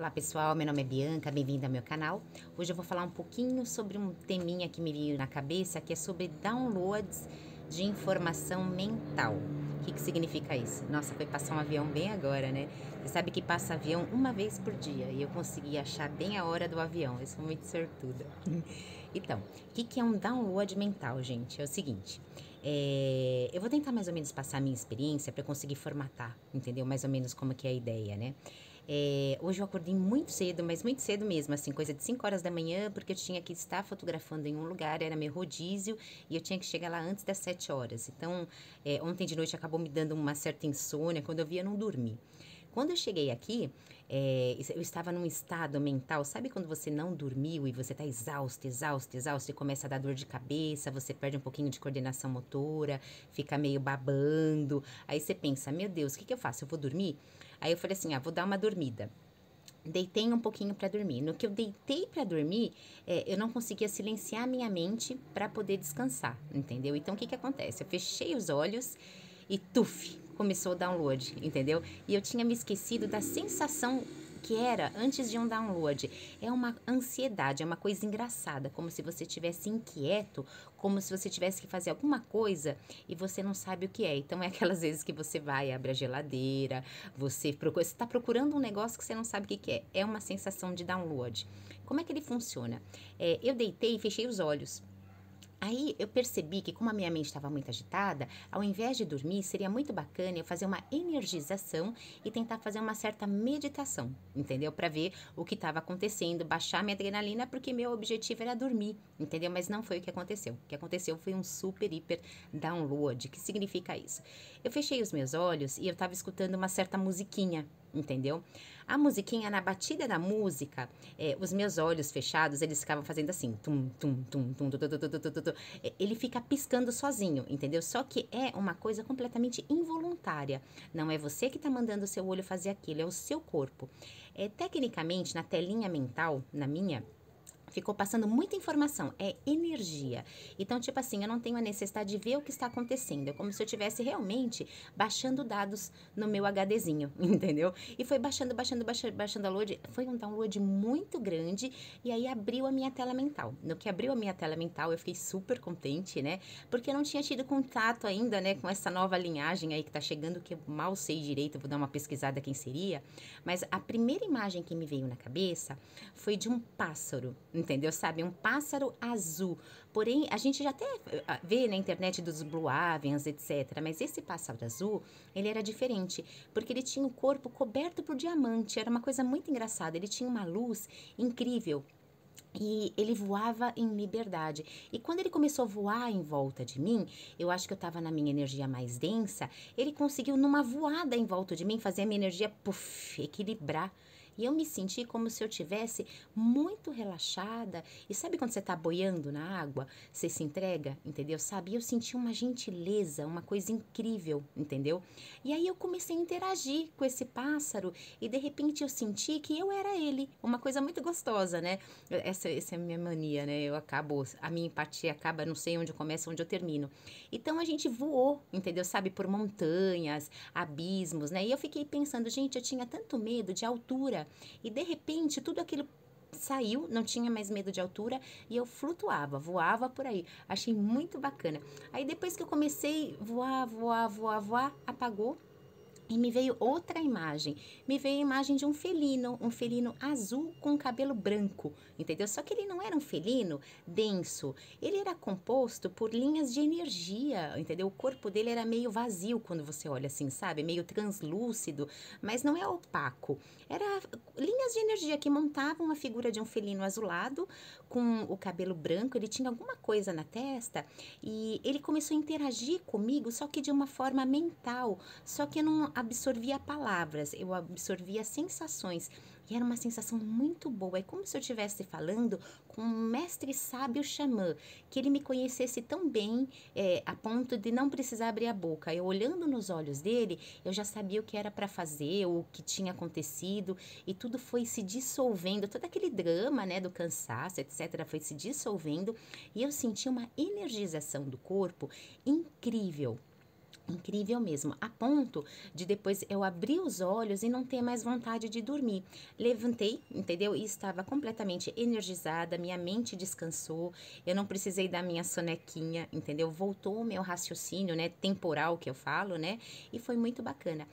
Olá pessoal, meu nome é Bianca, bem-vinda ao meu canal. Hoje eu vou falar um pouquinho sobre um teminha que me veio na cabeça, que é sobre downloads de informação mental. O que significa isso? Nossa, foi passar um avião bem agora, né? Você sabe que passa avião uma vez por dia e eu consegui achar bem a hora do avião, eu sou muito sortuda. Então, o que é um download mental, gente? É o seguinte, eu vou tentar mais ou menos passar a minha experiência para conseguir formatar, entendeu? Mais ou menos como que é a ideia, né? Hoje eu acordei muito cedo, mas muito cedo mesmo, assim, coisa de 5 horas da manhã, porque eu tinha que estar fotografando em um lugar, era meu rodízio, e eu tinha que chegar lá antes das 7 horas. Então, ontem de noite acabou me dando uma certa insônia, quando eu via, eu não dormi. Quando eu cheguei aqui, eu estava num estado mental, sabe quando você não dormiu e você está exausto, exausto, exausto, e começa a dar dor de cabeça, você perde um pouquinho de coordenação motora, fica meio babando, aí você pensa, meu Deus, o que eu faço? Eu vou dormir? Aí eu falei assim, vou dar uma dormida. Deitei um pouquinho para dormir. No que eu deitei para dormir, eu não conseguia silenciar a minha mente para poder descansar, entendeu? Então, o que acontece? Eu fechei os olhos e tuf, começou o download, entendeu? E eu tinha me esquecido da sensação que era antes de um download. É uma ansiedade, é uma coisa engraçada, como se você estivesse inquieto, como se você tivesse que fazer alguma coisa e você não sabe o que é. Então é aquelas vezes que você vai, abre a geladeira, você está procurando um negócio que você não sabe o que é. É uma sensação de download. Como é que ele funciona? Eu deitei e fechei os olhos. Aí eu percebi que, como a minha mente estava muito agitada, ao invés de dormir, seria muito bacana eu fazer uma energização e tentar fazer uma certa meditação, entendeu? Para ver o que estava acontecendo, baixar minha adrenalina, porque meu objetivo era dormir, entendeu? Mas não foi o que aconteceu. O que aconteceu foi um super, hiper download. O que significa isso? Eu fechei os meus olhos e eu estava escutando uma certa musiquinha, entendeu? A musiquinha, na batida da música, os meus olhos fechados, eles ficavam fazendo assim, tum, tum, tum, tum, tum, tum, tum, tum, tum, tum, tum. Ele fica piscando sozinho, entendeu? Só que é uma coisa completamente involuntária. Não é você que está mandando o seu olho fazer aquilo, é o seu corpo. Tecnicamente, na telinha mental, na minha, ficou passando muita informação, é energia. Então, tipo assim, eu não tenho a necessidade de ver o que está acontecendo. É como se eu estivesse realmente baixando dados no meu HDzinho, entendeu? E foi baixando, baixando, baixando, baixando a load. Foi um download muito grande e aí abriu a minha tela mental. No que abriu a minha tela mental, eu fiquei super contente, né? Porque eu não tinha tido contato ainda, né, com essa nova linhagem aí que tá chegando, que eu mal sei direito, eu vou dar uma pesquisada quem seria. Mas a primeira imagem que me veio na cabeça foi de um pássaro, entendeu? Sabe? Um pássaro azul. Porém, a gente já até vê na internet dos Blue Avians, etc. Mas esse pássaro azul, ele era diferente, porque ele tinha o corpo coberto por diamante. Era uma coisa muito engraçada. Ele tinha uma luz incrível. E ele voava em liberdade. E quando ele começou a voar em volta de mim, eu acho que eu estava na minha energia mais densa, ele conseguiu, numa voada em volta de mim, fazer a minha energia, puff, equilibrar. E eu me senti como se eu tivesse muito relaxada. E sabe quando você está boiando na água? Você se entrega, entendeu? Sabe? E eu senti uma gentileza, uma coisa incrível, entendeu? E aí eu comecei a interagir com esse pássaro e de repente eu senti que eu era ele. Uma coisa muito gostosa, né? Essa é a minha mania, né? A minha empatia acaba, não sei onde começa, onde eu termino. Então a gente voou, entendeu? Sabe? Por montanhas, abismos, né? E eu fiquei pensando, gente, eu tinha tanto medo de altura. E de repente tudo aquilo saiu, não tinha mais medo de altura e eu flutuava, voava por aí. Achei muito bacana. Aí depois que eu comecei a voar, voar, voar, voar, apagou. E me veio outra imagem. Me veio a imagem de um felino azul com cabelo branco, entendeu? Só que ele não era um felino denso. Ele era composto por linhas de energia, entendeu? O corpo dele era meio vazio quando você olha assim, sabe? Meio translúcido, mas não é opaco. Era linhas de energia que montavam a figura de um felino azulado com o cabelo branco. Ele tinha alguma coisa na testa e ele começou a interagir comigo, só que de uma forma mental. Só que eu não absorvia palavras, eu absorvia sensações. E era uma sensação muito boa. É como se eu estivesse falando com um mestre sábio xamã, que ele me conhecesse tão bem, a ponto de não precisar abrir a boca. Eu olhando nos olhos dele, eu já sabia o que era para fazer, o que tinha acontecido, e tudo foi se dissolvendo. Todo aquele drama, né, do cansaço, etc., foi se dissolvendo, e eu senti uma energização do corpo incrível. Incrível mesmo, a ponto de depois eu abrir os olhos e não ter mais vontade de dormir. Levantei, entendeu? E estava completamente energizada, minha mente descansou, eu não precisei da minha sonequinha, entendeu? Voltou o meu raciocínio, né, temporal que eu falo, né? E foi muito bacana.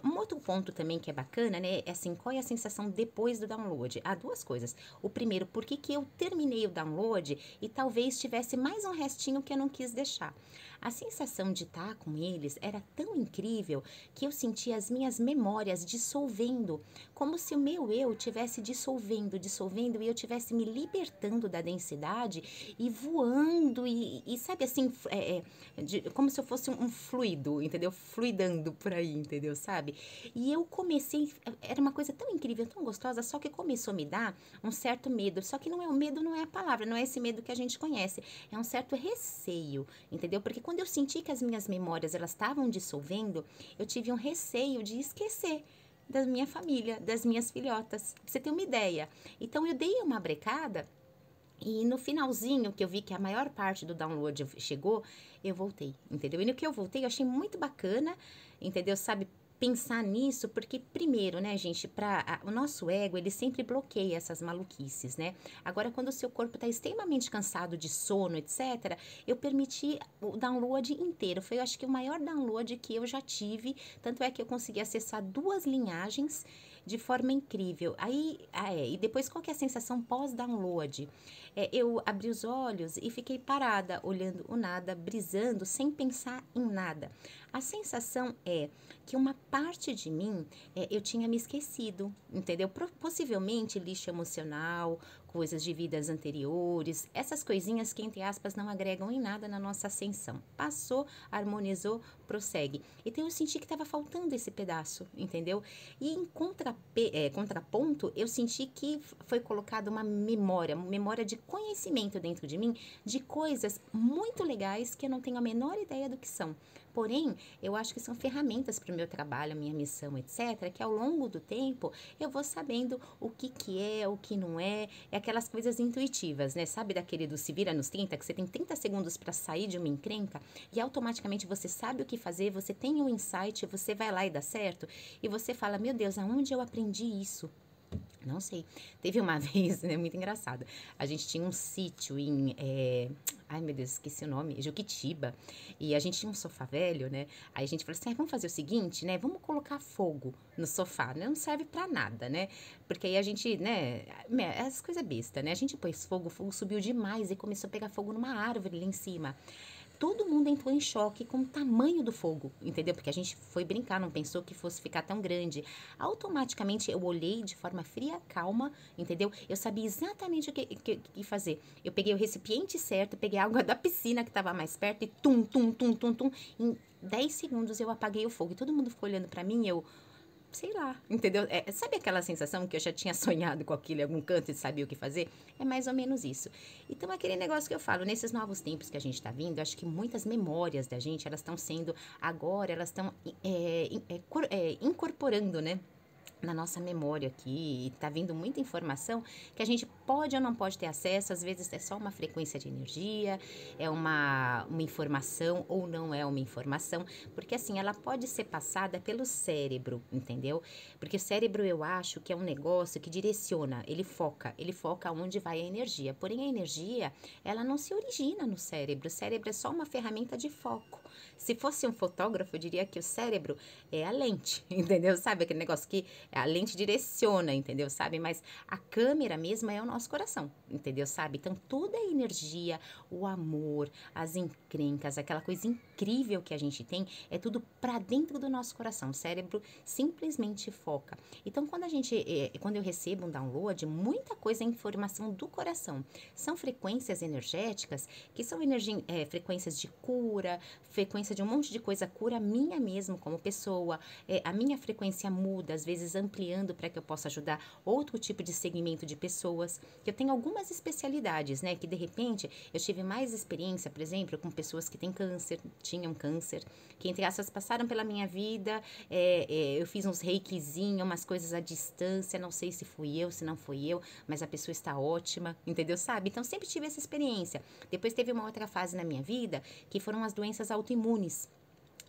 Um outro ponto também que é bacana, né, é assim, qual é a sensação depois do download? Há duas coisas. O primeiro, por que que eu terminei o download e talvez tivesse mais um restinho que eu não quis deixar? A sensação de estar com eles era tão incrível que eu sentia as minhas memórias dissolvendo, como se o meu eu tivesse dissolvendo, dissolvendo e eu tivesse me libertando da densidade e voando e sabe assim, como se eu fosse um fluido, entendeu? Fluidando por aí, entendeu? Sabe? E eu comecei, era uma coisa tão incrível, tão gostosa, só que começou a me dar um certo medo. Só que não é o medo, não é a palavra, não é esse medo que a gente conhece, é um certo receio, entendeu? Porque quando eu senti que as minhas memórias elas estavam dissolvendo, eu tive um receio de esquecer da minha família, das minhas filhotas. Pra você ter uma ideia. Então eu dei uma brecada e no finalzinho que eu vi que a maior parte do download chegou, eu voltei, entendeu? E no que eu voltei, eu achei muito bacana, entendeu? Sabe, pensar nisso, porque primeiro, né, gente, o nosso ego, ele sempre bloqueia essas maluquices, né? Agora, quando o seu corpo está extremamente cansado de sono, etc., eu permiti o download inteiro. Foi, eu acho que o maior download que eu já tive, tanto é que eu consegui acessar duas linhagens de forma incrível. Aí, e depois qual que é a sensação pós-download? Eu abri os olhos e fiquei parada, olhando o nada, brisando, sem pensar em nada. A sensação é que uma parte de mim eu tinha me esquecido, entendeu? Possivelmente lixo emocional, coisas de vidas anteriores, essas coisinhas que, entre aspas, não agregam em nada na nossa ascensão. Passou, harmonizou, prossegue. Então eu senti que estava faltando esse pedaço, entendeu? E em contraponto, eu senti que foi colocada uma memória de conhecimento dentro de mim, de coisas muito legais que eu não tenho a menor ideia do que são. Porém, eu acho que são ferramentas para o meu trabalho, a minha missão, etc., que ao longo do tempo eu vou sabendo o que que é, o que não é aquelas coisas intuitivas, né? Sabe daquele do se vira nos 30, que você tem 30 segundos para sair de uma encrenca e automaticamente você sabe o que fazer, você tem um insight, você vai lá e dá certo, e você fala, meu Deus, aonde eu aprendi isso? Não sei. Teve uma vez, né, muito engraçado. A gente tinha um sítio ai, meu Deus, esqueci o nome. Juquitiba. E a gente tinha um sofá velho, né? Aí a gente falou assim, vamos fazer o seguinte, né? Vamos colocar fogo no sofá, né? Não serve pra nada, né? Porque aí a gente, né? Essas coisas besta, né? A gente pôs fogo, o fogo subiu demais e começou a pegar fogo numa árvore lá em cima. Todo mundo entrou em choque com o tamanho do fogo, entendeu? Porque a gente foi brincar, não pensou que fosse ficar tão grande. Automaticamente eu olhei de forma fria, calma, entendeu? Eu sabia exatamente o que fazer. Eu peguei o recipiente certo, peguei a água da piscina que estava mais perto e tum, tum, tum, tum, tum. Em 10 segundos eu apaguei o fogo e todo mundo ficou olhando para mim e eu sei lá, entendeu? Sabe aquela sensação que eu já tinha sonhado com aquilo em algum canto e sabia o que fazer? É mais ou menos isso. Então, aquele negócio que eu falo, nesses novos tempos que a gente está vindo, acho que muitas memórias da gente, elas estão sendo, agora, elas estão incorporando, né? Na nossa memória aqui, e tá vindo muita informação que a gente pode ou não pode ter acesso, às vezes é só uma frequência de energia, é uma informação ou não é uma informação, porque assim, ela pode ser passada pelo cérebro, entendeu? Porque o cérebro eu acho que é um negócio que direciona, ele foca onde vai a energia, porém a energia, ela não se origina no cérebro, o cérebro é só uma ferramenta de foco. Se fosse um fotógrafo, eu diria que o cérebro é a lente, entendeu? Sabe aquele negócio que a lente direciona, entendeu? Sabe? Mas a câmera mesmo é o nosso coração, entendeu? Sabe? Então toda a energia, o amor, as encrencas, aquela coisa incrível que a gente tem, é tudo para dentro do nosso coração. O cérebro simplesmente foca. Então quando eu recebo um download, muita coisa é informação do coração. São frequências energéticas que são frequências de cura, frequência de um monte de coisa, cura minha mesmo como pessoa. A minha frequência muda, às vezes ampliando para que eu possa ajudar outro tipo de segmento de pessoas. Eu tenho algumas especialidades, né? Que de repente eu tive mais experiência, por exemplo, com pessoas que tinham câncer, que entre aspas passaram pela minha vida. Eu fiz uns reikizinhos, umas coisas à distância, não sei se fui eu, se não fui eu, mas a pessoa está ótima, entendeu? Sabe? Então sempre tive essa experiência. Depois teve uma outra fase na minha vida que foram as doenças autoimunes.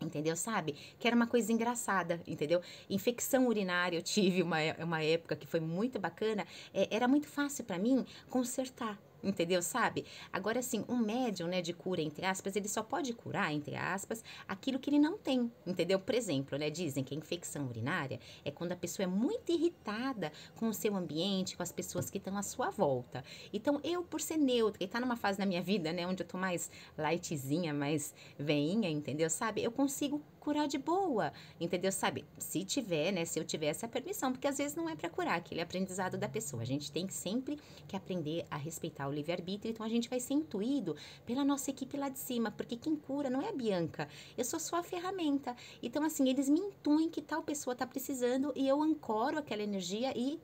Entendeu? Sabe? Que era uma coisa engraçada, entendeu? Infecção urinária, eu tive uma época que foi muito bacana, era muito fácil para mim consertar. Entendeu? Sabe? Agora, assim, um médium, né, de cura, entre aspas, ele só pode curar, entre aspas, aquilo que ele não tem, entendeu? Por exemplo, né, dizem que a infecção urinária é quando a pessoa é muito irritada com o seu ambiente, com as pessoas que estão à sua volta. Então, eu, por ser neutra e tá numa fase da minha vida, né, onde eu tô mais lightzinha, mais veinha, entendeu? Sabe? Eu consigo curar de boa, entendeu? Sabe? Se tiver, né? Se eu tiver essa permissão, porque às vezes não é para curar, aquele aprendizado da pessoa. A gente tem sempre que aprender a respeitar o livre-arbítrio, então a gente vai ser intuído pela nossa equipe lá de cima, porque quem cura não é a Bianca, eu sou só a ferramenta. Então, assim, eles me intuem que tal pessoa tá precisando e eu ancoro aquela energia e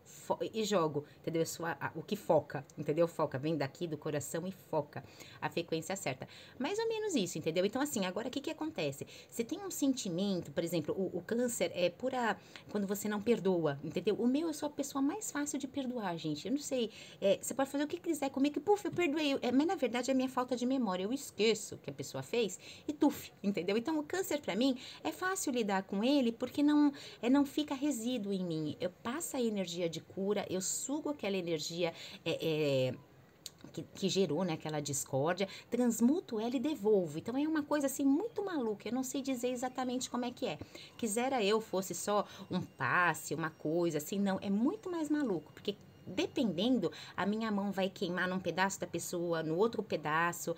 jogo, entendeu? Eu sou o que foca, entendeu? Foca, vem daqui do coração e foca a frequência certa. Mais ou menos isso, entendeu? Então, assim, agora o que que acontece? Você tem um sentimento, por exemplo, o câncer é pura quando você não perdoa, entendeu? O meu, eu sou a pessoa mais fácil de perdoar, gente. Eu não sei, você pode fazer o que quiser comigo, que puf, eu perdoei. Mas na verdade é a minha falta de memória. Eu esqueço o que a pessoa fez e tuf, entendeu? Então o câncer pra mim é fácil lidar com ele porque não fica resíduo em mim. Eu passo a energia de cura, eu sugo aquela energia. Que gerou, né, aquela discórdia, transmuto ela e devolvo. Então é uma coisa assim muito maluca, eu não sei dizer exatamente como é que é. Quisera eu fosse só um passe, uma coisa assim, não, é muito mais maluco, porque dependendo, a minha mão vai queimar num pedaço da pessoa, no outro pedaço,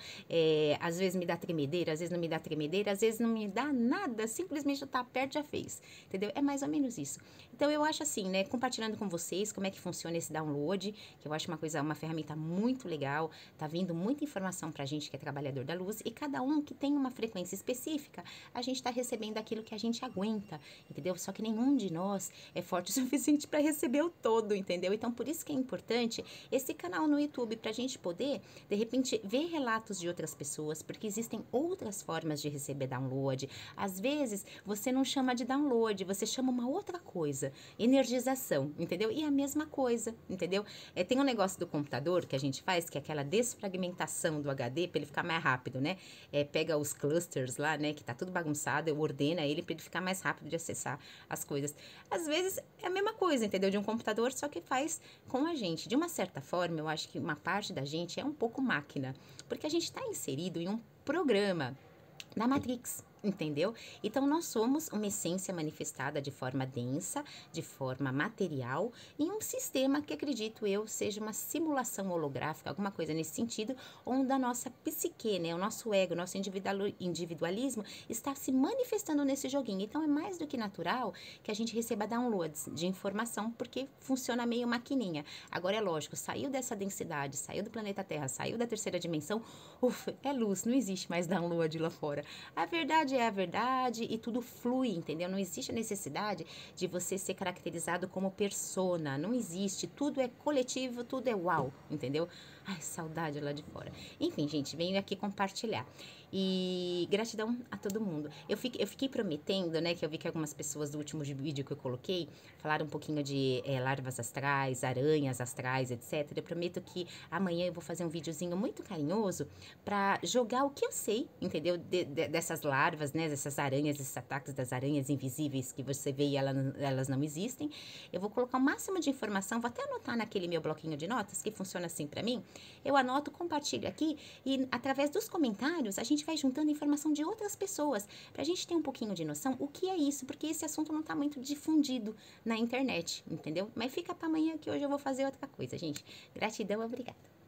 às vezes me dá tremedeira, às vezes não me dá tremedeira, às vezes não me dá nada, simplesmente eu tá perto já fez, entendeu? É mais ou menos isso. Então eu acho assim, né, compartilhando com vocês como é que funciona esse download, que eu acho uma coisa, uma ferramenta muito legal, tá vindo muita informação pra gente que é trabalhador da luz e cada um que tem uma frequência específica, a gente tá recebendo aquilo que a gente aguenta, entendeu? Só que nenhum de nós é forte o suficiente para receber o todo, entendeu? Então por isso que é importante esse canal no YouTube para a gente poder, de repente, ver relatos de outras pessoas, porque existem outras formas de receber download. Às vezes, você não chama de download, você chama uma outra coisa, energização, entendeu? E é a mesma coisa, entendeu? Tem um negócio do computador que a gente faz, que é aquela desfragmentação do HD para ele ficar mais rápido, né? Pega os clusters lá, né, que tá tudo bagunçado, eu ordeno ele para ele ficar mais rápido de acessar as coisas. Às vezes, é a mesma coisa, entendeu? De um computador, só que faz com a gente. De uma certa forma, eu acho que uma parte da gente é um pouco máquina, porque a gente está inserido em um programa da Matrix. Entendeu? Então, nós somos uma essência manifestada de forma densa, de forma material, em um sistema que acredito eu seja uma simulação holográfica, alguma coisa nesse sentido, onde a nossa psique, né, o nosso ego, o nosso individualismo está se manifestando nesse joguinho. Então, é mais do que natural que a gente receba downloads de informação, porque funciona meio maquininha. Agora, é lógico, saiu dessa densidade, saiu do planeta Terra, saiu da terceira dimensão, é luz, não existe mais download lá fora. A verdade é a verdade e tudo flui, entendeu? Não existe a necessidade de você ser caracterizado como persona, não existe, tudo é coletivo, tudo é uau, entendeu? Ai, saudade lá de fora. Enfim, gente, venho aqui compartilhar. E gratidão a todo mundo. Eu fiquei prometendo, né, que eu vi que algumas pessoas do último vídeo que eu coloquei falaram um pouquinho de larvas astrais, aranhas astrais, etc. Eu prometo que amanhã eu vou fazer um videozinho muito carinhoso pra jogar o que eu sei, entendeu? Dessas larvas, né, dessas aranhas, esses ataques das aranhas invisíveis que você vê e elas não existem. Eu vou colocar o máximo de informação, vou até anotar naquele meu bloquinho de notas, que funciona assim pra mim. Eu anoto, compartilho aqui e através dos comentários a gente vai juntando informação de outras pessoas pra gente ter um pouquinho de noção o que é isso, porque esse assunto não tá muito difundido na internet, entendeu? Mas fica pra amanhã que hoje eu vou fazer outra coisa, gente. Gratidão, obrigada.